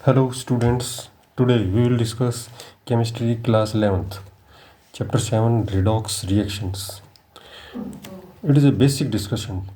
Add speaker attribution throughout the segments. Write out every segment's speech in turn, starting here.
Speaker 1: Hello students, today we will discuss chemistry class 11th, chapter 7 redox reactions. It is a basic discussion.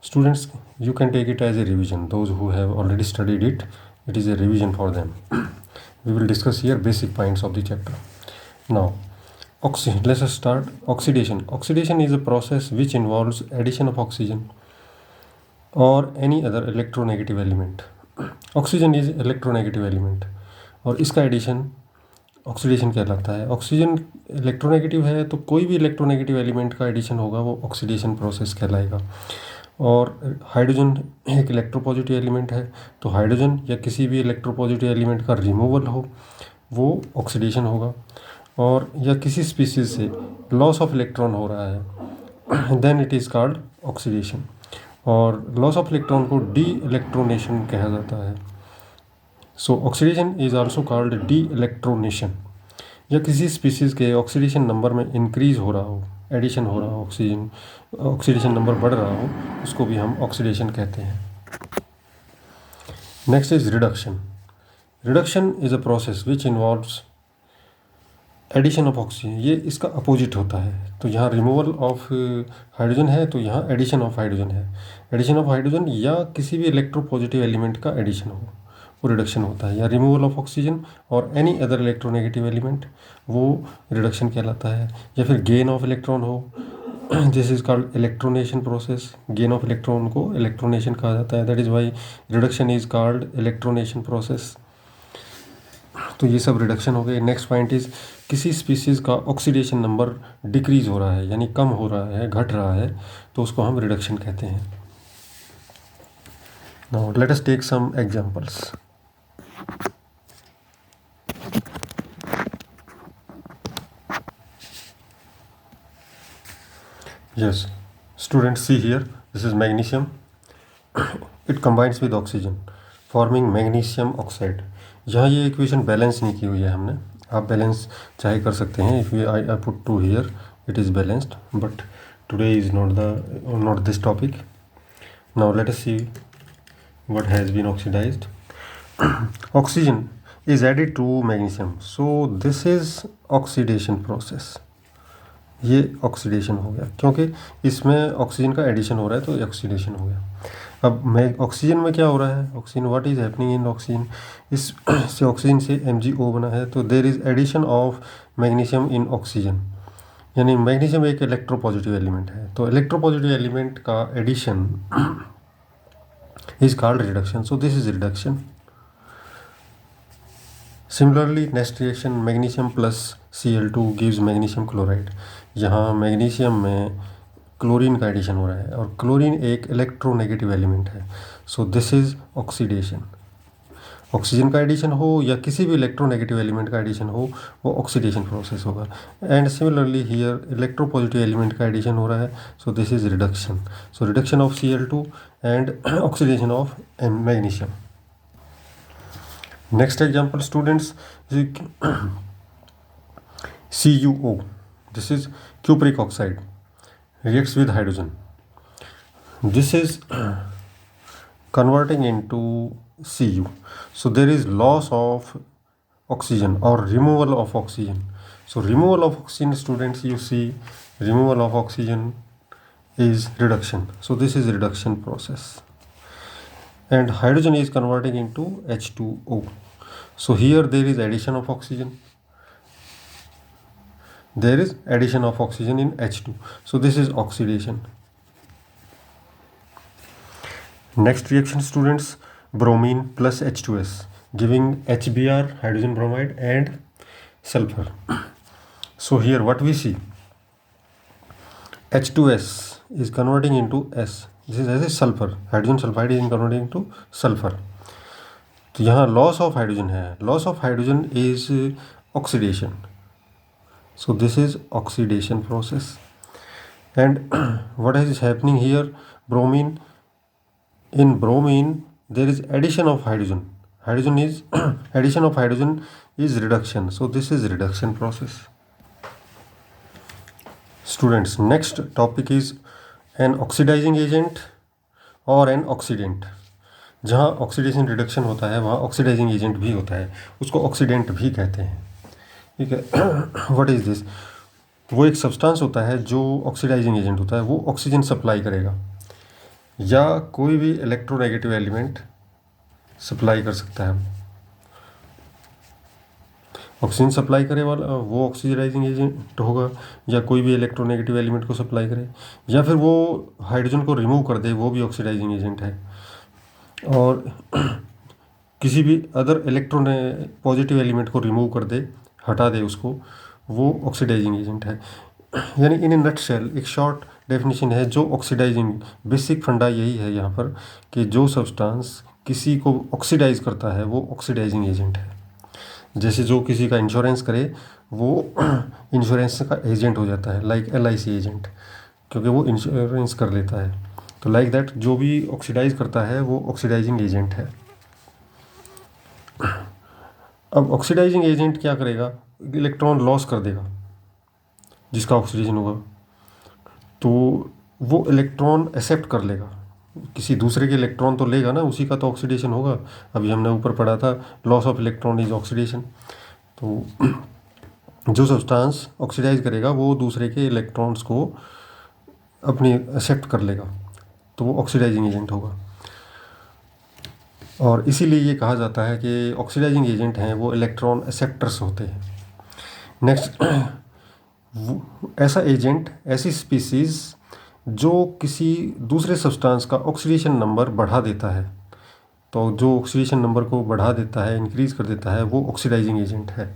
Speaker 1: Students, you can take it as a revision. Those who have already studied it, it is a revision for them. We will discuss here basic points of the chapter. Now, let us start. Oxidation. Oxidation is a process which involves addition of oxygen or any other electronegative element. Oxygen is electronegative element और इसका addition oxidation कहलाता है. Oxygen electronegative है तो कोई भी electronegative element का addition होगा वो ऑक्सीडेशन प्रोसेस कहलाएगा. और हाइड्रोजन एक इलेक्ट्रोपॉजिटिव एलिमेंट है तो हाइड्रोजन या किसी भी इलेक्ट्रोपॉजिटिव एलिमेंट का रिमूवल हो वो ऑक्सीडेशन होगा. और या किसी स्पीसीज से लॉस ऑफ इलेक्ट्रॉन हो रहा है then it is called oxidation. और लॉस ऑफ इलेक्ट्रॉन को डी इलेक्ट्रोनेशन कहा जाता है. So oxidation is also called de-electronation. या किसी स्पीसीज़ के ऑक्सीडेशन नंबर में इंक्रीज हो रहा हो, एडिशन हो रहा हो, ऑक्सीडेशन नंबर बढ़ रहा हो, उसको भी हम ऑक्सीडेशन कहते हैं. Next is reduction. Reduction is a process which involves addition of oxygen. ये इसका अपोजिट होता है. तो यहाँ रिमूवल ऑफ हाइड्रोजन है तो यहाँ एडिशन ऑफ हाइड्रोजन है. एडिशन ऑफ हाइड्रोजन या किसी भी इलेक्ट्रोपॉजिटिव एलिमेंट का एडिशन हो वो रिडक्शन होता है. या रिमूवल ऑफ ऑक्सीजन और एनी अदर इलेक्ट्रोनेगेटिव एलिमेंट वो रिडक्शन कहलाता है. या फिर गेन ऑफ इलेक्ट्रॉन हो, this is called electronation process. Gain of electron को इलेक्ट्रोनेशन कहा जाता है. That is why reduction is called electronation process. तो ये सब रिडक्शन हो गए. नेक्स्ट पॉइंट इज किसी स्पीसीज़ का ऑक्सीडेशन नंबर डिक्रीज हो रहा है यानी कम हो रहा है, घट रहा है, तो उसको हम रिडक्शन कहते हैं. Now let us take some examples. Yes, students, see here, this is magnesium. It combines with oxygen forming magnesium oxide. यहाँ ये इक्वेशन बैलेंस नहीं की हुई है हमने. आप बैलेंस चाहे कर सकते हैं. If I put 2 here it is balanced, but today is not this topic. Now let us see what has been oxidized. Oxygen is added to magnesium, so this is oxidation process. ये oxidation हो गया क्योंकि इसमें oxygen का addition हो रहा है तो ऑक्सीडेशन हो गया. अब ऑक्सीजन में क्या हो रहा है, oxygen what is happening in oxygen, इस से ऑक्सीजन से MgO बना है तो there is addition of magnesium in oxygen. यानी मैग्नीशियम एक इलेक्ट्रोपॉजिटिव एलिमेंट है तो इलेक्ट्रोपॉजिटिव एलिमेंट का addition is called reduction. So this is reduction. Similarly next reaction magnesium plus Cl2 gives magnesium chloride. यहाँ मैग्नीशियम में क्लोरीन का addition हो रहा है और क्लोरीन एक इलेक्ट्रोनेगेटिव एलिमेंट है. So this is oxidation. Oxygen का एडिशन हो या किसी भी इलेक्ट्रोनेगेटिव एलिमेंट का एडिशन हो वो ऑक्सीडेशन प्रोसेस होगा. And similarly here electropositive element का एडिशन हो रहा है so this is reduction. So reduction of Cl2 and oxidation of magnesium. Next example, students, CuO. This is cupric oxide reacts with hydrogen. This is converting into Cu. So there is loss of oxygen or removal of oxygen. So removal of oxygen, students, you see removal of oxygen is reduction. So this is reduction process. And hydrogen is converting into H2O. So here there is addition of oxygen. There is addition of oxygen in H2. So this is oxidation. Next reaction, students, bromine plus H2S giving HBr, hydrogen bromide, and sulfur. So here what we see, H2S is converting into S. This is as a sulfur. Hydrogen sulfide is converting into sulfur. तो यहाँ loss of hydrogen है. Loss of hydrogen is oxidation. So this is oxidation process. And what is happening here, bromine, in bromine there is addition of hydrogen. Hydrogen is addition of hydrogen is reduction. So this is reduction process. Students, next topic is an oxidizing agent or an oxidant. जहाँ oxidation reduction होता है वहाँ oxidising agent भी होता है, उसको oxidant भी कहते हैं। ठीक है। What is this? वो एक सब्सटेंस होता है जो ऑक्सीडाइजिंग एजेंट होता है, वो ऑक्सीजन सप्लाई करेगा या कोई भी इलेक्ट्रोनेगेटिव एलिमेंट सप्लाई कर सकता है। ऑक्सीजन सप्लाई करे वाला वो ऑक्सीडाइजिंग एजेंट होगा, या कोई भी इलेक्ट्रोनेगेटिव एलिमेंट को सप्लाई करे, या फिर वो हाइड्रोजन को रिमूव कर दे, वो भी ऑक्सीडाइजिंग एजेंट है। और किसी भी अदर इलेक्ट्रॉन पॉजिटिव एलिमेंट को रिमूव कर दे, हटा दे उसको, वो ऑक्सीडाइजिंग एजेंट है। यानी इन ए नटशेल एक शॉर्ट डेफिनेशन है जो ऑक्सीडाइजिंग, बेसिक फंडा यही है यहाँ पर कि जो सब्सटेंस किसी को ऑक्सीडाइज करता है वो ऑक्सीडाइजिंग एजेंट है। जैसे जो किसी का इंश्योरेंस करे वो इंश्योरेंस का एजेंट हो जाता है, लाइक LIC एजेंट, क्योंकि वो इंश्योरेंस कर लेता है। तो लाइक दैट जो भी ऑक्सीडाइज करता है वो ऑक्सीडाइजिंग एजेंट है। अब ऑक्सीडाइजिंग एजेंट क्या करेगा? इलेक्ट्रॉन लॉस कर देगा जिसका ऑक्सीडेशन होगा, तो वो इलेक्ट्रॉन एक्सेप्ट कर लेगा, किसी दूसरे के इलेक्ट्रॉन तो लेगा ना, उसी का तो ऑक्सीडेशन होगा। अभी हमने ऊपर पढ़ा था loss of electron is oxidation. तो जो सब्सटेंस ऑक्सीडाइज करेगा वो दूसरे के इलेक्ट्रॉन्स को अपनी एक्सेप्ट कर लेगा, तो वो ऑक्सीडाइजिंग एजेंट होगा। और इसीलिए ये कहा जाता है कि ऑक्सीडाइजिंग एजेंट हैं वो इलेक्ट्रॉन एक्सेप्टर्स होते हैं। नेक्स्ट, ऐसा एजेंट, ऐसी स्पीसीज़ जो किसी दूसरे सब्सटेंस का ऑक्सीडेशन नंबर बढ़ा देता है, तो जो ऑक्सीडेशन नंबर को बढ़ा देता है, इंक्रीज कर देता है, वो ऑक्सीडाइजिंग एजेंट है।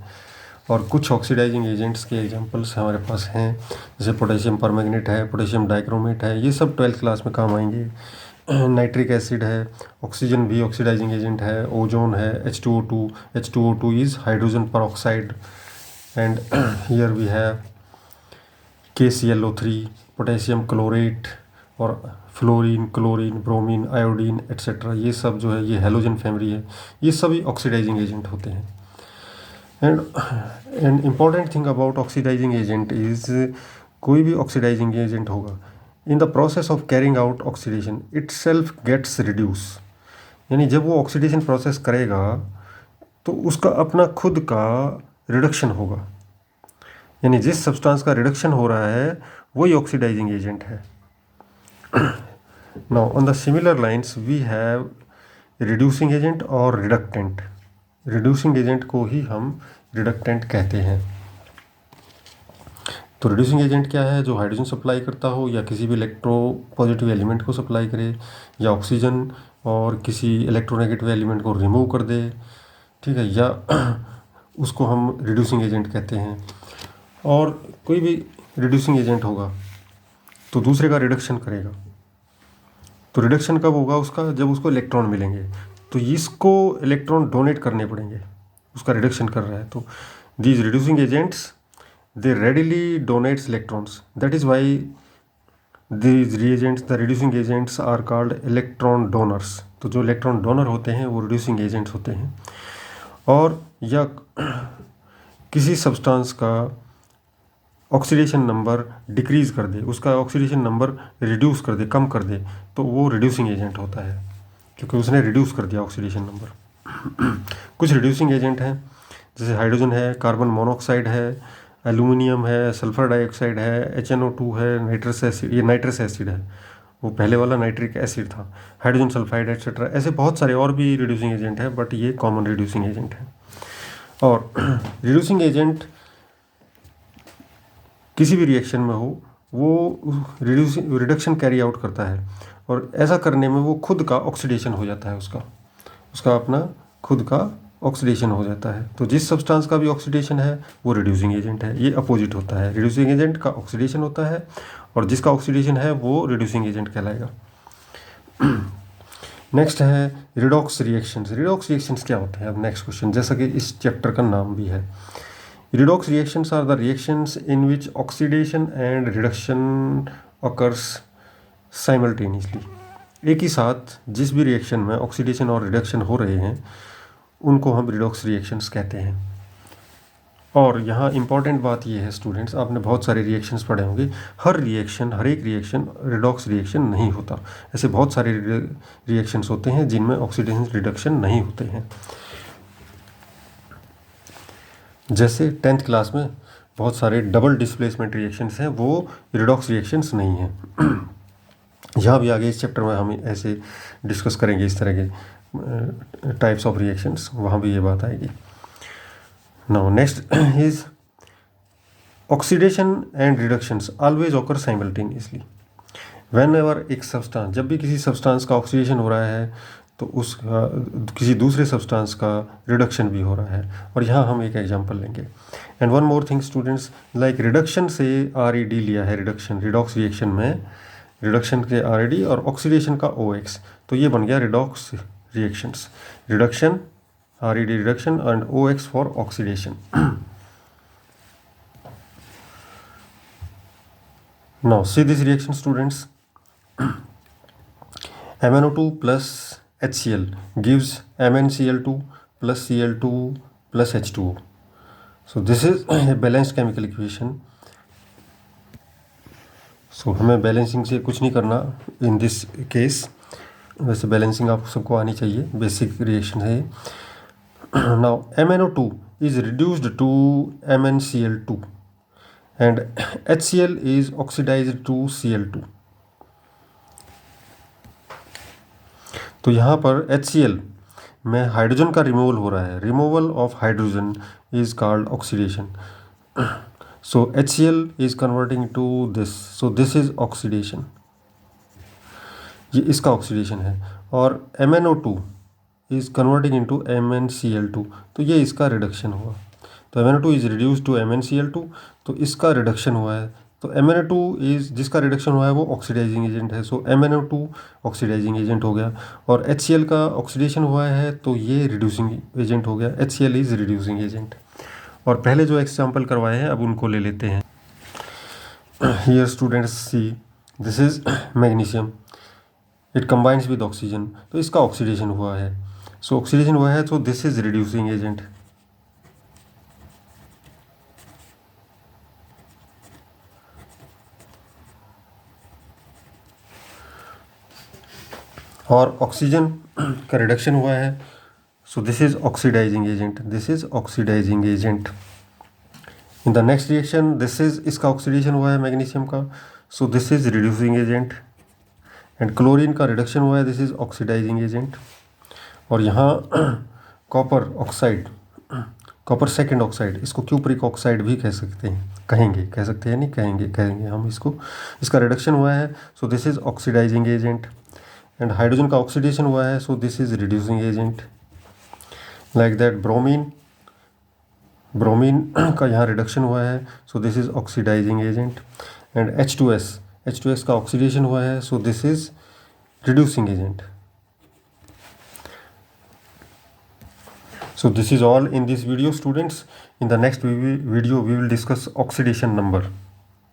Speaker 1: और कुछ ऑक्सीडाइजिंग एजेंट्स के एग्जांपल्स हमारे पास हैं, जैसे पोटेशियम परमैंगनेट है, पोटेशियम डाइक्रोमेट है, ये सब 12th क्लास में काम आएंगे। नाइट्रिक एसिड है, ऑक्सीजन भी ऑक्सीडाइजिंग एजेंट है, ओजोन है, H2O2 is hydrogen peroxide, and here we have KClO3, potassium chlorate, और fluorine, chlorine, bromine, iodine etcetera, ये सब जो है ये हैलोजन फैमिली है, ये सभी ऑक्सीडाइजिंग एजेंट होते हैं। And important thing about oxidizing agent is, कोई भी ऑक्सीडाइजिंग एजेंट होगा, in the process of carrying out oxidation itself gets reduce. यानी जब वो ऑक्सीडेशन प्रोसेस करेगा तो उसका अपना खुद का रिडक्शन होगा, यानी जिस सब्सटेंस का रिडक्शन हो रहा है वही ऑक्सीडाइजिंग एजेंट है। Now on the similar lines we have reducing agent और रिडक्टेंट। रिड्यूसिंग एजेंट को ही हम रिडक्टेंट कहते हैं। तो रिड्यूसिंग एजेंट क्या है? जो हाइड्रोजन सप्लाई करता हो, या किसी भी इलेक्ट्रो पॉजिटिव एलिमेंट को सप्लाई करे, या ऑक्सीजन और किसी इलेक्ट्रोनेगेटिव एलिमेंट को रिमूव कर दे, ठीक है, या उसको हम रिड्यूसिंग एजेंट कहते हैं। और कोई भी रिड्यूसिंग एजेंट होगा तो दूसरे का रिडक्शन करेगा। तो रिडक्शन कब होगा उसका? जब उसको इलेक्ट्रॉन मिलेंगे, तो इसको इलेक्ट्रॉन डोनेट करने पड़ेंगे, उसका रिडक्शन कर रहा है। तो these reducing agents they readily donates electrons, that is why these reagents, the reducing agents are called electron donors। तो जो इलेक्ट्रॉन डोनर होते हैं वो रिड्यूसिंग एजेंट्स होते हैं। और या किसी सब्सटेंस का ऑक्सीडेशन नंबर डिक्रीज़ कर दे, उसका ऑक्सीडेशन नंबर रिड्यूस कर दे, कम कर दे, तो वो रिड्यूसिंग एजेंट होता है, क्योंकि उसने रिड्यूस कर दिया ऑक्सीडेशन नंबर। कुछ रिड्यूसिंग एजेंट हैं, जैसे हाइड्रोजन है, कार्बन मोनोऑक्साइड है, एल्यूमिनियम है, सल्फर डाइऑक्साइड है, HNO2 है, नाइट्रस एसिड, ये नाइट्रस एसिड है, वो पहले वाला नाइट्रिक एसिड था, हाइड्रोजन सल्फाइड एट्सेट्रा, ऐसे बहुत सारे और भी रिड्यूसिंग एजेंट हैं, बट ये कॉमन रिड्यूसिंग एजेंट है। और रिड्यूसिंग एजेंट किसी भी रिएक्शन में हो वो रिडक्शन कैरी आउट करता है, और ऐसा करने में वो खुद का ऑक्सीडेशन हो जाता है, उसका अपना खुद का ऑक्सीडेशन हो जाता है। तो जिस सब्सटेंस का भी ऑक्सीडेशन है वो रिड्यूसिंग एजेंट है। ये अपोजिट होता है, रिड्यूसिंग एजेंट का ऑक्सीडेशन होता है और जिसका ऑक्सीडेशन है वो रिड्यूसिंग एजेंट कहलाएगा। नेक्स्ट है रिडॉक्स रिएक्शंस। रिडॉक्स रिएक्शंस क्या होते हैं? अब नेक्स्ट क्वेश्चन, जैसा कि इस चैप्टर का नाम भी है, redox reactions are the reactions in which oxidation and reduction occurs simultaneously. एक ही साथ जिस भी रिएक्शन में ऑक्सीडेशन और रिडक्शन हो रहे हैं उनको हम रिडॉक्स रिएक्शंस कहते हैं। और यहाँ इम्पॉर्टेंट बात ये है स्टूडेंट्स, आपने बहुत सारे रिएक्शंस पढ़े होंगे, हर एक रिएक्शन रिडॉक्स रिएक्शन नहीं होता। ऐसे बहुत सारे रिएक्शंस होते हैं जिनमें ऑक्सीडेशन रिडक्शन नहीं होते हैं। जैसे 10th क्लास में बहुत सारे डबल डिस्प्लेसमेंट रिएक्शंस हैं, वो रिडॉक्स रिएक्शंस नहीं हैं। यहाँ भी आगे इस चैप्टर में हम ऐसे डिस्कस करेंगे इस तरह के टाइप्स ऑफ रिएक्शंस, वहाँ भी ये बात आएगी। Now next is oxidation and reductions always occur simultaneously. When ever एक सब्सटेंस, जब भी किसी सब्सटेंस का ऑक्सीडेशन हो रहा है तो उसका किसी दूसरे सब्सटेंस का रिडक्शन भी हो रहा है। और यहाँ हम एक एग्जांपल लेंगे। And one more thing students, like reduction से RED लिया है, रिडक्शन रिडॉक्स रिएक्शन में रिडक्शन के RED और ऑक्सीडेशन का OX, तो ये बन गया redox reactions. Reduction RED reduction and OX for oxidation. Now see this reaction students. MnO2 plus HCl gives MnCl2 plus Cl2 plus H2O. So this is a balanced chemical equation. So हमें balancing से कुछ नहीं करना in this case. वैसे balancing आप सबको आनी चाहिए, बेसिक रिएक्शन है। Now MnO2 is reduced to MnCl2 and HCl is oxidized to Cl2. तो यहाँ पर HCl में हाइड्रोजन का रिमूवल हो रहा है, removal of hydrogen is called oxidation. So HCl is converting to this, so this is oxidation, ये इसका ऑक्सीडेशन है। और MnO2 is converting into MnCl2, तो ये इसका रिडक्शन हुआ। तो MnO2 is reduce to MnCl2, तो इसका रिडक्शन हुआ है। तो MnO2 इज जिसका रिडक्शन हुआ है वो ऑक्सीडाइजिंग एजेंट है, सो MnO2 ऑक्सीडाइजिंग एजेंट हो गया। और HCl का ऑक्सीडेशन हुआ है तो ये रिड्यूसिंग एजेंट हो गया, HCl इज रिड्यूसिंग एजेंट। और पहले जो एग्जाम्पल करवाए हैं अब उनको ले लेते हैं। Here students see, this is magnesium, it combines with oxygen, तो इसका ऑक्सीडेशन हुआ है। सो ऑक्सीडेशन हुआ है तो दिस इज रिड्यूसिंग एजेंट। और ऑक्सीजन का रिडक्शन हुआ है, so this is oxidizing agent, this is oxidizing agent. In the next reaction this is, इसका ऑक्सीडेशन हुआ है मैग्नीशियम का, so this is reducing agent. And chlorine का रिडक्शन हुआ है, दिस इज ऑक्सीडाइजिंग एजेंट। और यहाँ copper oxide, copper second oxide, इसको क्यूप्रिक ऑक्साइड भी कह सकते हैं, कह सकते हैं नहीं, कहेंगे हम इसको, इसका रिडक्शन हुआ है, so this is oxidizing agent. And hydrogen का ऑक्सीडेशन हुआ है, so this is reducing agent. Like that bromine का यहाँ रिडक्शन हुआ है, so this is oxidizing agent. And H2S का ऑक्सीडेशन हुआ है, so this is reducing agent. So this is all in this video students. In the next video we will discuss oxidation number.